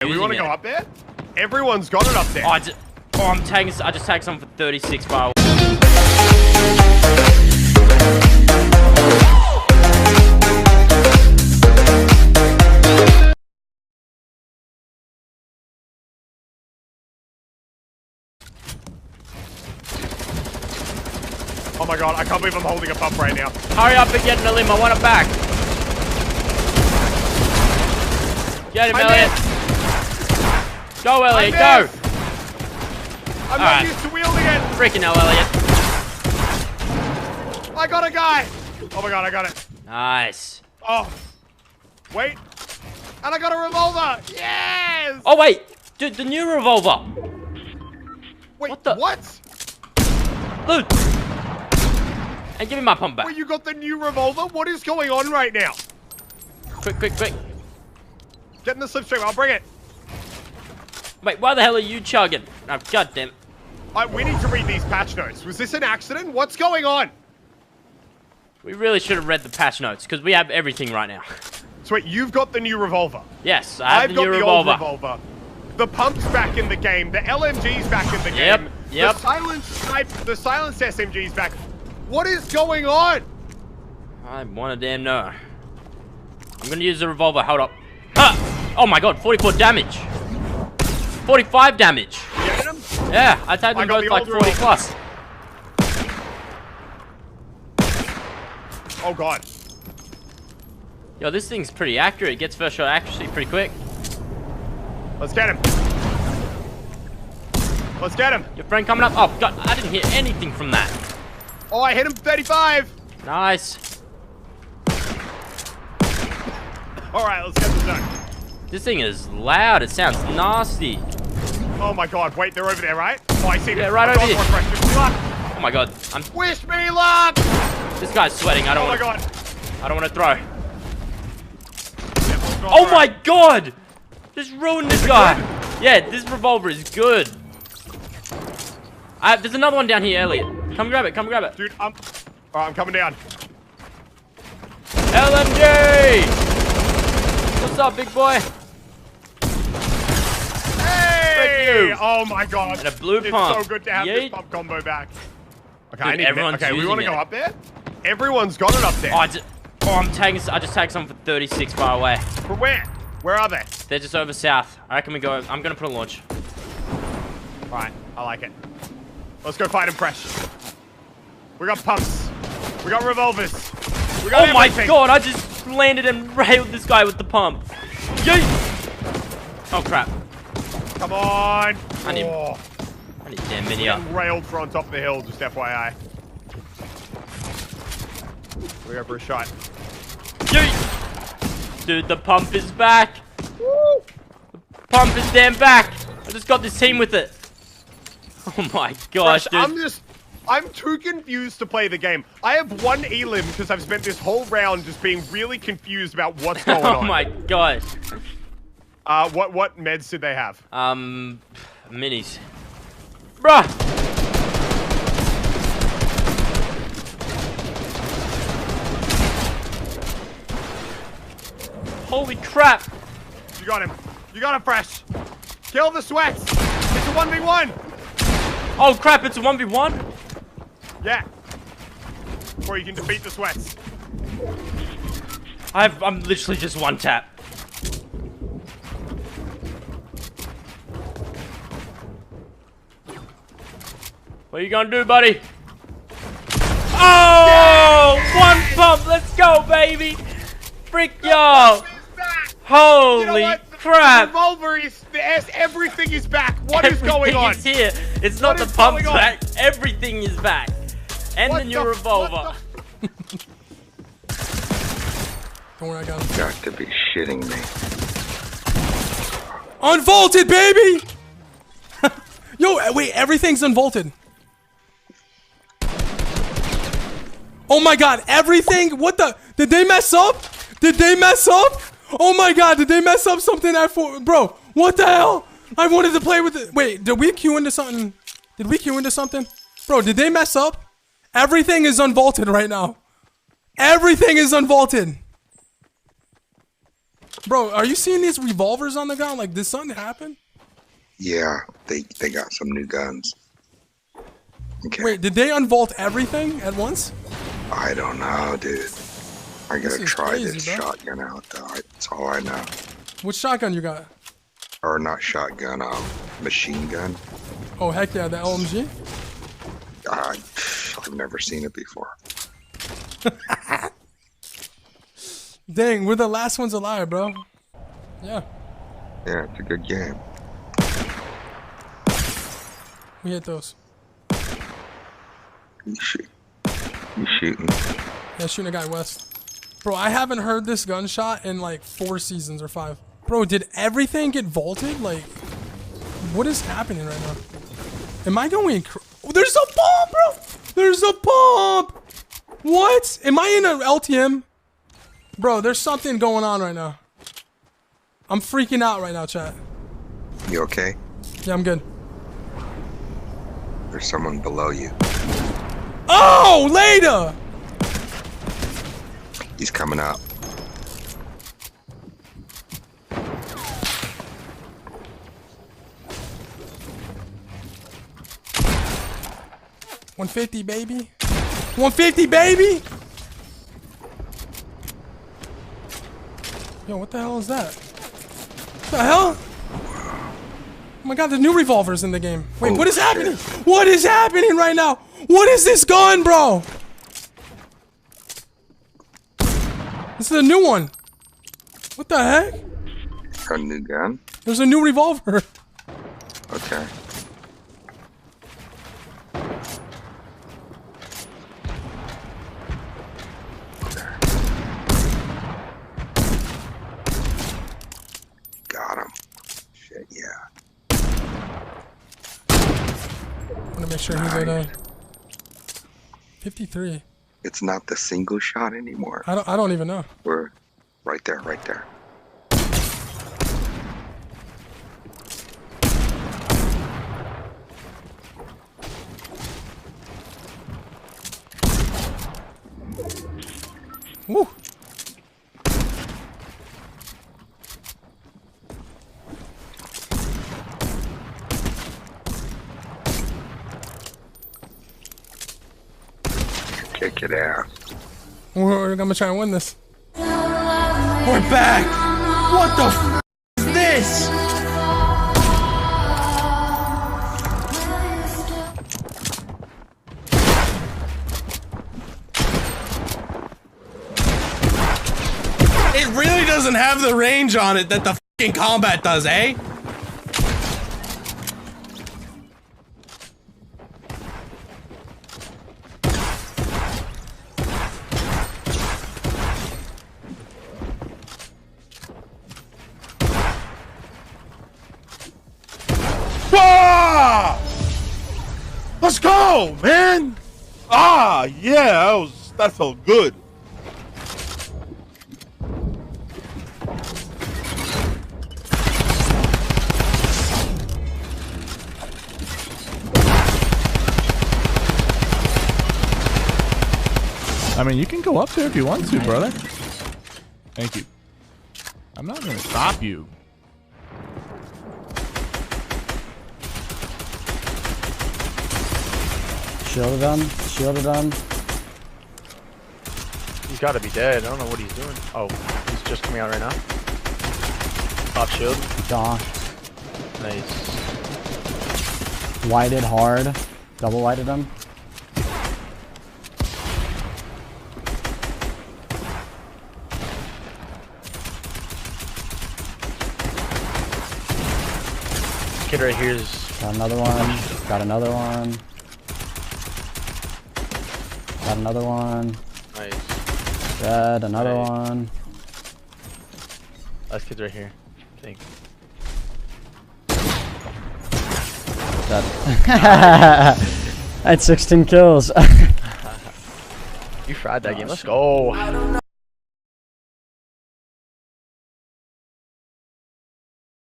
Do we want to go up there? Everyone's got it up there. I just tagged someone for 36 bar. Oh my god, I can't believe I'm holding a pump right now. Hurry up and get in the limb, I want it back. Get him, Elliot. Go, Elliot, go. I'm not used to wielding it. Freaking hell, Elliot. I got a guy. Oh my god, I got it. Nice. Oh. Wait. And I got a revolver. Yes. Oh, wait. Dude, the new revolver. Wait, what the? What? Loot. And give me my pump back. Wait, you got the new revolver? What is going on right now? Quick, quick, quick. Get in the slipstream. I'll bring it. Wait, why the hell are you chugging? Oh, goddamn. We need to read these patch notes. Was this an accident? What's going on? We really should have read the patch notes, because we have everything right now. So wait, you've got the new revolver? Yes, I have the new old revolver. revolver. The pump's back in the game. The LMG's back in the game. Yep. The silenced SMG's back. What is going on? I wanna damn know. I'm gonna use the revolver. Hold up. Ha! Oh my god, 44 damage. 45 damage. You getting them? Yeah, I tagged them both like 40 plus. Oh god. Yo, this thing's pretty accurate. It gets first shot accuracy pretty quick. Let's get him. Let's get him. Your friend coming up. Oh god, I didn't hear anything from that. Oh, I hit him 35. Nice. Alright, let's get the zone. This thing is loud. It sounds nasty. Oh my god, wait, they're over there, right? Oh, I see them. Yeah, right over here. Luck. Oh my god. Wish me luck! This guy's sweating. I don't Oh want my god. I don't want to throw. Oh my god! Just ruined this guy. Yeah, this revolver is good. There's another one down here, Elliot. Come grab it, come grab it. Dude, alright, I'm coming down. LMG! What's up, big boy? Hey! Oh my god. And a blue pump. It's so good to have this pump combo back. Okay, Dude, we want to go up there? Everyone's got it up there. I just tagged someone for 36 far away. From where? Where are they? They're just over south. I reckon we go. I'm gonna put a launch. Alright, I like it. Let's go fight them fresh. We got pumps. We got revolvers. We got everything. My god, I just landed and railed this guy with the pump. Yeet! Oh crap. Come on. I need damn mini up. Railed for on top of the hill, just FYI. We go for a shot. Yeet! Dude, the pump is back. Woo! The pump is damn back. I just got this team with it. Oh my gosh, dude. I'm too confused to play the game. I have one elim because I've spent this whole round just being really confused about what's going on. Oh my gosh. What meds did they have? Minis. Bruh! Holy crap! You got him. You got him fresh. Kill the sweats. It's a 1v1. Oh crap, it's a 1v1? Yeah. Or you can defeat the sweats. I'm literally just one tap. What are you gonna do, buddy? Oh! Yes! One pump! Let's go, baby! Freak y'all! Holy crap! The revolver is everything is back. What is going on? Everything is here. It's not the pump's back. Everything is back. And the new revolver. Don't worry, I got him. Got to be shitting me. Unvaulted, baby! Yo, wait, everything's unvaulted. Oh my god, everything? What the? Did they mess up? Did they mess up? Oh my god, did they mess up something at 4? Bro, what the hell? I wanted to play with it. Wait, did we queue into something? Did we queue into something? Bro, did they mess up? Everything is unvaulted right now. Everything is unvaulted. Bro, are you seeing these revolvers on the ground? Like, did something happen? Yeah, they got some new guns. Okay. Wait, did they unvault everything at once? I don't know, dude. I gotta is try crazy, this bro. shotgun out, though. That's all I know. Which shotgun you got? Or not shotgun, machine gun. Oh, heck yeah, the LMG? I've never seen it before. Dang, we're the last ones alive, bro. Yeah, Yeah, it's a good game. we hit those. You shooting? Yeah, shooting a guy west. Bro, I haven't heard this gunshot in like 4 seasons or 5. Bro, did everything get vaulted? Like, what is happening right now? Am I going oh, there's a bomb, bro! There's a bomb! What? Am I in an LTM? Bro, there's something going on right now. I'm freaking out right now, chat. You okay? Yeah, I'm good. There's someone below you. Oh, later! He's coming up. $150, baby. $150, baby! Yo, what the hell is that? What the hell? Oh my god, the new revolvers in the game. Wait, what is happening? What is happening right now? What is this gun, bro? This is a new one. What the heck? A new gun? There's a new revolver. Okay. Got him. Shit, yeah. I want to make sure he's at 53. It's not the single shot anymore. I don't even know. We're right there, right there. Woo. Kick it out. We're gonna try and win this. We're back! What the f is this? It really doesn't have the range on it that the f***ing combat does, eh? Ah! Let's go, man! Ah, yeah, that felt good. I mean, you can go up there if you want to, brother. Thank you. I'm not gonna stop you. Shielded him. Shielded him. He's got to be dead. I don't know what he's doing. Oh, he's just coming out right now. Pop shield. Josh. Nice. Whited hard. Double whited him. Kid right here is. Got another one. Got another one. Got another one. Nice. Dead. Another Nice. one. Last kid's right here. I think. Dead. I had 16 kills. You fried that game. Let's go.